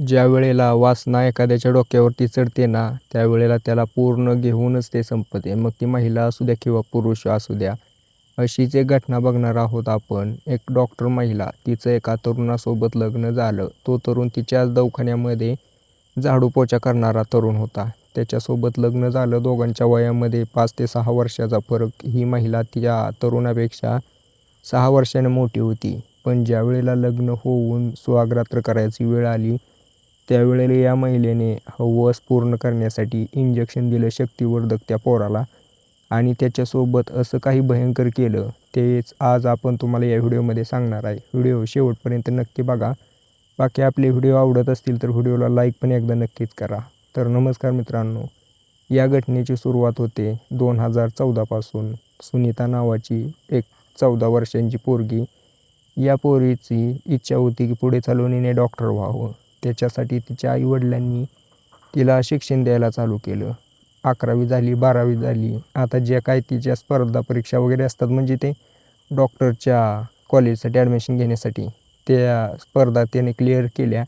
ज्या वेळेला वासना एखाद्याच्या डोक्यावरती चढते ना, त्यावेळेला त्याला पूर्ण घेऊनच ते संपते. मग ती महिला असू द्या किंवा पुरुष असू द्या. अशीच एक घटना बघणार आहोत आपण. एक डॉक्टर महिला, तिचं एका तरुणासोबत लग्न झालं. तो तरुण तिच्याच दवाखान्यामध्ये झाडू पोछा करणारा तरुण होता. त्याच्यासोबत लग्न झालं. दोघांच्या वयामध्ये 5 ते 6 वर्षाचा फरक. ही महिला त्या तरुणापेक्षा 6 वर्षांनी मोठी होती. पण ज्यावेळेला लग्न होऊन सुहागरात्र करायची वेळ आली, त्यावेळेला या महिलेने हवस पूर्ण करण्यासाठी इंजेक्शन दिलं शक्तिवर्धक त्या पोराला आणि त्याच्यासोबत असं काही भयंकर केलं. तेच आज आपण तुम्हाला या व्हिडिओमध्ये सांगणार आहे. व्हिडिओ शेवटपर्यंत नक्की बघा. बाकी आपले व्हिडिओ आवडत असतील तर व्हिडिओला लाईक पण एकदा नक्कीच करा. तर नमस्कार मित्रांनो, या घटनेची सुरुवात होते 2014 पासून. सुनीता नावाची एक 14 वर्षांची पोरगी. या पोरीची इच्छा होती की पुढे चालून हिने डॉक्टर व्हावं. त्याच्यासाठी तिच्या आईवडिलांनी तिला शिक्षण द्यायला चालू केलं. 11वी झाली, 12वी झाली. आता ज्या काय तिच्या स्पर्धा परीक्षा वगैरे असतात, म्हणजे ते डॉक्टरच्या कॉलेजसाठी ॲडमिशन घेण्यासाठी, त्या स्पर्धा त्याने क्लिअर केल्या.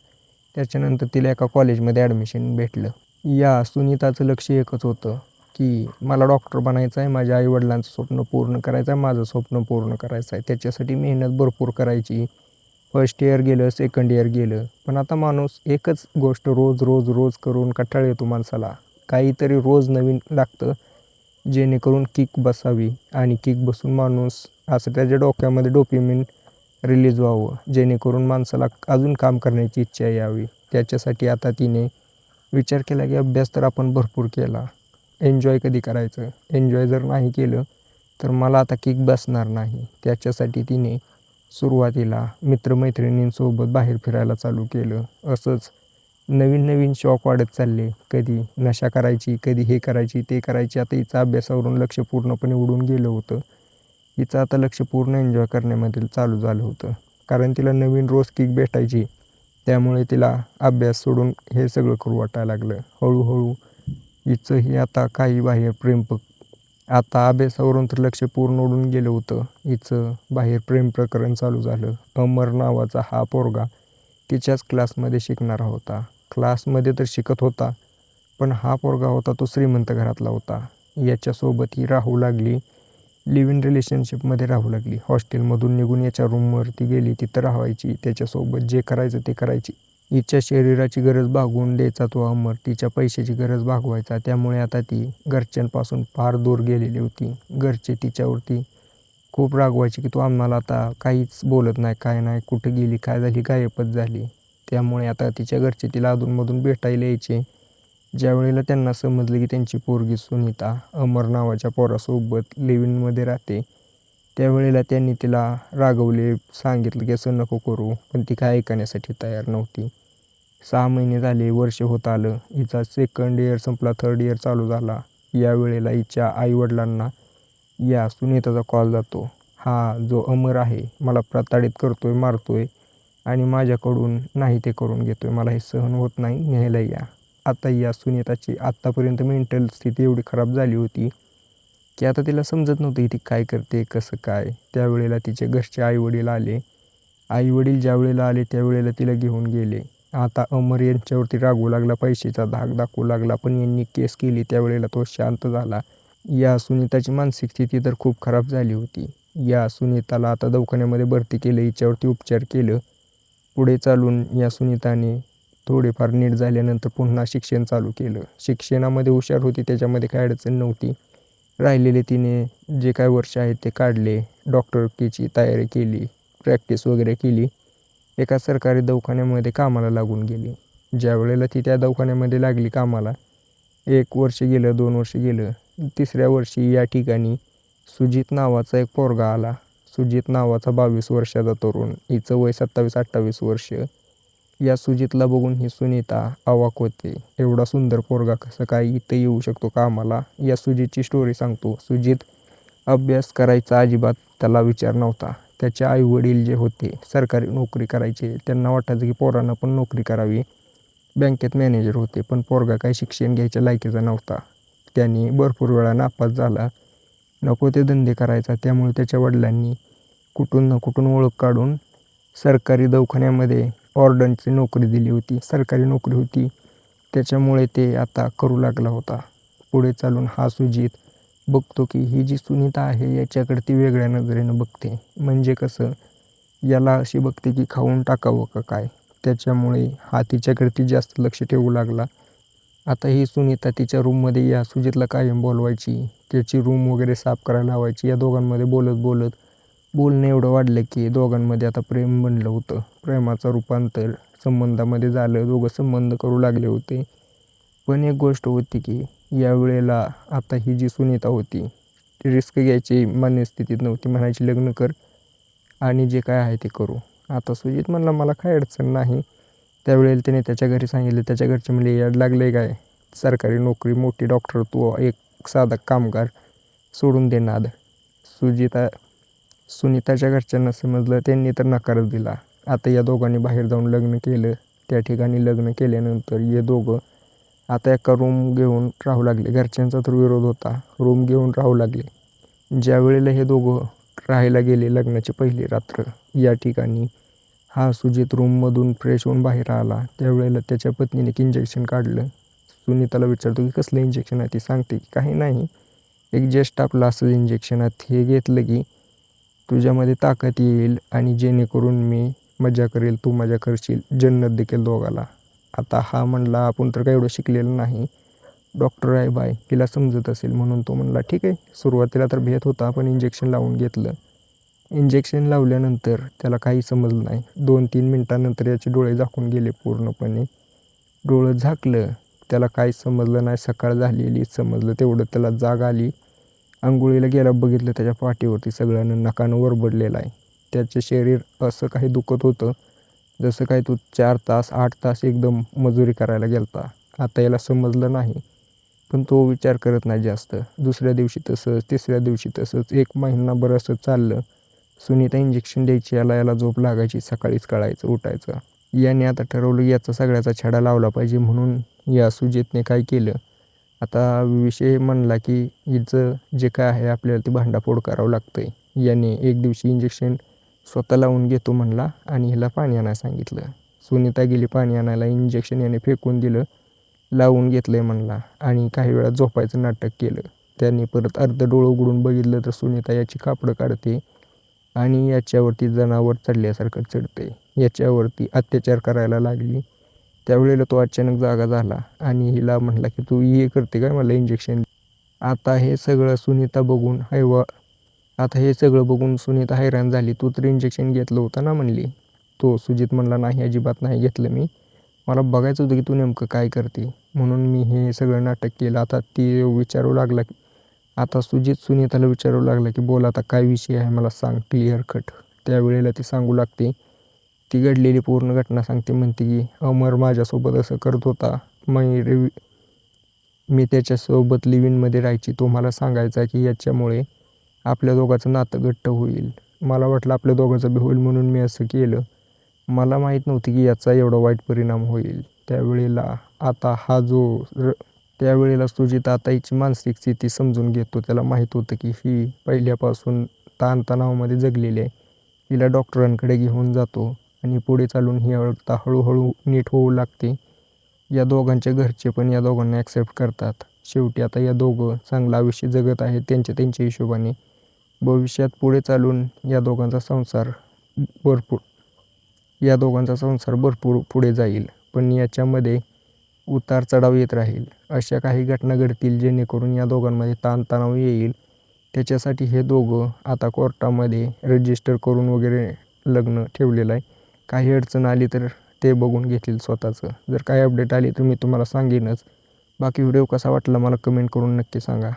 त्याच्यानंतर तिला एका कॉलेजमध्ये ॲडमिशन भेटलं. या सुनीताचं लक्ष एकच होतं की मला डॉक्टर बनायचं आहे, माझ्या आईवडिलांचं स्वप्न पूर्ण करायचं आहे, माझं स्वप्न पूर्ण करायचं आहे. त्याच्यासाठी मेहनत भरपूर करायची. फर्स्ट इयर गेलं, सेकंड इयर गेलं. पण आता माणूस एकच गोष्ट रोज रोज रोज करून कंटाळा येतो माणसाला. काहीतरी रोज नवीन लागतं, जेणेकरून किक बसावी आणि किक बसून माणूस असं त्याच्या डोक्यामध्ये डोपामाइन रिलीज व्हावं, जेणेकरून माणसाला अजून काम करण्याची इच्छा यावी. त्याच्यासाठी आता तिने विचार केला की अभ्यास तर आपण भरपूर केला, एन्जॉय कधी करायचं? एन्जॉय जर नाही केलं तर मला आता किक बसणार नाही. त्याच्यासाठी तिने सुरुवातीला मित्रमैत्रिणींसोबत बाहेर फिरायला चालू केलं. असंच नवीन नवीन शौक वाढत चालले. कधी नशा करायची, कधी हे करायची, ते करायची. आता हिचं अभ्यासावरून लक्ष पूर्णपणे उडून गेलं होतं. हिचं आता लक्ष पूर्ण एन्जॉय करण्यामध्ये चालू झालं होतं. कारण तिला नवीन रोज किक भेटायची. त्यामुळे तिला अभ्यास सोडून हे सगळं करू वाटायला लागलं. हळूहळू हिचंही आता काही बाहेर आता अभ्यासावरून तर लक्ष पूर्ण उडून गेलं होतं. हिचं बाहेर प्रेम प्रकरण चालू झालं. अमर नावाचा हा पोरगा तिच्याच क्लासमध्ये शिकणारा होता. क्लासमध्ये तर शिकत होता, पण हा पोरगा होता तो श्रीमंत घरातला होता. याच्यासोबत ही राहू लागली. लिव्ह इन रिलेशनशिपमध्ये राहू लागली. हॉस्टेलमधून निघून याच्या रूमवरती गेली, तिथं राहायची. त्याच्यासोबत जे करायचं ते करायची. हिच्या शरीराची गरज भागवून द्यायचा तो अमर, तिच्या पैशाची गरज भागवायचा. त्यामुळे आता ती घरच्यांपासून फार दूर गेलेली होती. घरचे तिच्यावरती खूप रागवायचे की तू आम्हाला आता काहीच बोलत नाही, काय नाही, कुठं गेली, काय झाली, गायबच झाली. त्यामुळे आता तिच्या घरचे तिला अधूनमधून भेटायला यायचे. ज्यावेळेला त्यांना समजलं की त्यांची पोरगी सुनीता अमर नावाच्या पोरासोबत लिव्ह इनमध्ये राहते, त्यावेळेला त्यांनी तिला रागवले, सांगितलं की असं नको करू. पण ती काय ऐकण्यासाठी तयार नव्हती. 6 महिने झाले, वर्ष होत आलं. हिचा सेकंड इयर संपला, थर्ड इयर चालू झाला. यावेळेला हिच्या आईवडिलांना या सुनीताचा कॉल जातो. हा जो अमर आहे मला प्रताडित करतोय, मारतोय आणि माझ्याकडून नाही ते करून घेतोय. मला हे सहन होत नाही, न्यायला या. आता या सुनीताची आत्तापर्यंत मेंटल स्थिती एवढी खराब झाली होती की आता तिला समजत नव्हतं की ती काय करते, कसं काय. त्यावेळेला तिचे घरचे आईवडील आले. आईवडील ज्यावेळेला आले त्यावेळेला तिला घेऊन गेले. आता अमर यांच्यावरती रागवू लागला, पैशाचा धाक दाखवू लागला. पण यांनी केस केली त्यावेळेला तो शांत झाला. या सुनीताची मानसिक स्थिती तर खूप खराब झाली होती. या सुनीताला आता दवाखान्यामध्ये भरती केलं, हिच्यावरती उपचार केलं. पुढे चालून या सुनीताने थोडेफार नीट झाल्यानंतर पुन्हा शिक्षण चालू केलं. शिक्षणामध्ये हुशार होती, त्याच्यामध्ये काही अडचण नव्हती. राहिलेले तिने जे काय वर्ष आहेत ते काढले. डॉक्टरकीची तयारी केली, प्रॅक्टिस वगैरे केली. एका सरकारी दवाखान्यामध्ये कामाला लागून गेली. ज्यावेळेला ती त्या दवाखान्यामध्ये लागली कामाला, 1 वर्ष गेलं, 2 वर्ष गेलं. 3ऱ्या वर्षी या ठिकाणी सुजित नावाचा एक पोरगा आला. सुजित नावाचा 22 वर्षाचा तरुण. हिचं वय 27-28 वर्ष. या सुजितला बघून ही सुनीता अवाक होते. एवढा सुंदर पोरगा कसं काय इथं येऊ शकतो कामाला. या सुजितची स्टोरी सांगतो. सुजित अभ्यास करायचा अजिबात त्याला विचार नव्हता. त्याचे आईवडील जे होते सरकारी नोकरी करायचे. त्यांना वाटायचं की पोरांना पण नोकरी करावी. बँकेत मॅनेजर होते, पण पोरगा काही शिक्षण घ्यायच्या लायकीचा नव्हता. त्यांनी भरपूर वेळा नापास झाला. नको ते धंदे करायचा. त्यामुळे त्याच्या वडिलांनी कुठून ना कुठून ओळख काढून सरकारी दवाखान्यामध्ये ऑर्डनची नोकरी दिली होती, सरकारी नोकरी होती. त्याच्यामुळे ते आता करू लागला होता. पुढे चालून हा सुजित बघतो की ही जी सुनीता आहे याच्याकडे ती वेगळ्या नजरेनं बघते. म्हणजे कसं, याला अशी बघते की खाऊन टाकावं का काय. त्याच्यामुळे हा तिच्याकडे जास्त लक्ष ठेवू लागला. आता ही सुनीता तिच्या रूममध्ये या सुजितला कायम बोलवायची, त्याची रूम वगैरे साफ करायला लावायची. या दोघांमध्ये बोलणं एवढं वाढलं की दोघांमध्ये आता प्रेम बनलं होतं. प्रेमाचं रूपांतर संबंधामध्ये झालं. दोघं संबंध करू लागले होते. पण एक गोष्ट होती की यावेळेला आता ही जी सुनीता होती ती रिस्क घ्यायची मनस्थितीत नव्हती. म्हणायची लग्न कर आणि जे काय आहे ते करू. आता सुजित म्हणला मला काय अडचण नाही. त्यावेळेला त्याने त्याच्या घरी सांगितलं. त्याच्या घरचे म्हणले याड लागले काय, सरकारी नोकरी, मोठी डॉक्टर, तू एक साधा कामगार, सोडून दे नाद. सुनीताच्या घरच्यांना समजलं. त्यांनी तर नकारच दिला. आता या दोघांनी बाहेर जाऊन लग्न केलं. त्या ठिकाणी लग्न केल्यानंतर हे दोघं आता एका रूम घेऊन राहू लागले. घरच्यांचा तर विरोध होता. रूम घेऊन राहू लागले. ज्या वेळेला हे दोघं राहायला गेले लग्नाची पहिली रात्र, या ठिकाणी हा सुजित रूममधून फ्रेश होऊन बाहेर आला. त्यावेळेला त्याच्या पत्नीने एक इंजेक्शन काढलं. सुनीताला विचारतो की कसलं इंजेक्शन आहे. ती सांगते की काही नाही, एक जस्ट आपलं असं इंजेक्शन आहे, हे घेतलं की तुझ्यामध्ये ताकद येईल आणि जेणेकरून मी मजा करेल, तू मजा करशील, जन्नत देखील दोघाला. आता हा म्हणला आपण तर काही एवढं शिकलेलं नाही, डॉक्टर आहे बाय, तिला समजत असेल. म्हणून तो म्हणला ठीक आहे. सुरुवातीला तर भेट होता, पण इंजेक्शन लावून घेतलं. इंजेक्शन लावल्यानंतर त्याला काही समजलं नाही. 2-3 मिनटानंतर याचे डोळे झाकून गेले पूर्णपणे. डोळं झाकलं, त्याला काही समजलं नाही. सकाळ झालेली समजलं तेवढं, त्याला जाग आली. अंघोळीला गेला, बघितलं त्याच्या पाठीवरती सगळ्यांना नकानं वरबडलेलं आहे. त्याचे शरीर असं काही दुखत होतं जसं काही तो 4 तास 8 तास एकदम मजुरी करायला गेलता. आता याला समजलं नाही, पण तो विचार करत नाही जास्त. दुसऱ्या दिवशी तसंच, तिसऱ्या दिवशी तसंच, 1 महिनाभर असं चाललं. सुनीता इंजेक्शन द्यायची, याला झोप लागायची, सकाळीच कळायचं उठायचं. याने आता ठरवलं याचा सगळ्याचा छडा लावला पाहिजे. म्हणून या सुजितने काय केलं, आता विषय म्हणला की हिचं जे काय आहे आपल्याला ती भांडाफोड करावं लागतंय. याने एक दिवशी इंजेक्शन स्वतः लावून घेतो म्हणला आणि हिला पाणी आणायला सांगितलं. सुनीता गेली पाणी आणायला. इंजेक्शन याने फेकून दिलं, लावून घेतलंय म्हणला आणि काही वेळा झोपायचं नाटक केलं. त्यांनी परत अर्धं डोळं उघडून बघितलं तर सुनीता याची कापडं काढते आणि याच्यावरती जनावर चढल्यासारखं चढते. याच्यावरती अत्याचार करायला लागली. त्यावेळेला तो अचानक जागा झाला आणि हिला म्हटला की तू हे करते काय, मला इंजेक्शन. आता हे सगळं बघून सुनीता हैराण झाली. तू तर इंजेक्शन घेतलं होतं ना म्हणली. तो सुजित म्हणला नाही, अजिबात नाही घेतलं मी, मला बघायचं होतं की तू नेमकं काय करते, म्हणून मी हे सगळं नाटक केलं. आता ती विचारू लागला की आता सुजित सुनीताला विचारू लागला की बोल आता काय विषय आहे मला सांग, क्लिअर कट. त्यावेळेला ती सांगू लागते, ती घडलेली पूर्ण घटना सांगते. म्हणते की अमर माझ्यासोबत असं करत होता, मी त्याच्यासोबत लिव्हिंगमध्ये राहायची. तो मला सांगायचा की याच्यामुळे आपल्या दोघांचं नातं घट्ट होईल. मला वाटलं आपल्या दोघांचं बी होईल म्हणून मी असं केलं. मला माहीत नव्हतं की याचा एवढा वाईट परिणाम होईल. त्यावेळेला सुजित आता हिची मानसिक स्थिती समजून घेतो. त्याला माहीत होतं की ही पहिल्यापासून ताणतणावामध्ये जगलेली आहे. हिला डॉक्टरांकडे घेऊन जातो आणि पुढे चालून ही आता हळूहळू नीट होऊ लागते. या दोघांच्या घरचे पण या दोघांना ॲक्सेप्ट करतात. शेवटी आता या दोघं चांगलं आयुष्य जगत आहेत त्यांच्या हिशोबाने. भविष्यात पुढे चालून या दोघांचा संसार भरपूर पुढे जाईल. पण याच्यामध्ये उतार चढाव येत राहील. अशा काही घटना घडतील जेणेकरून या दोघांमध्ये ताणतणाव येईल. त्याच्यासाठी हे दोघं आता कोर्टामध्ये रजिस्टर करून वगैरे लग्न ठेवलेलं आहे. काही अडचण आली तर ते बघून घेतील स्वतःचं. जर काही अपडेट आली तर मी तुम्हाला सांगेनच. बाकी व्हिडिओ कसा वाटला मला कमेंट करून नक्की सांगा.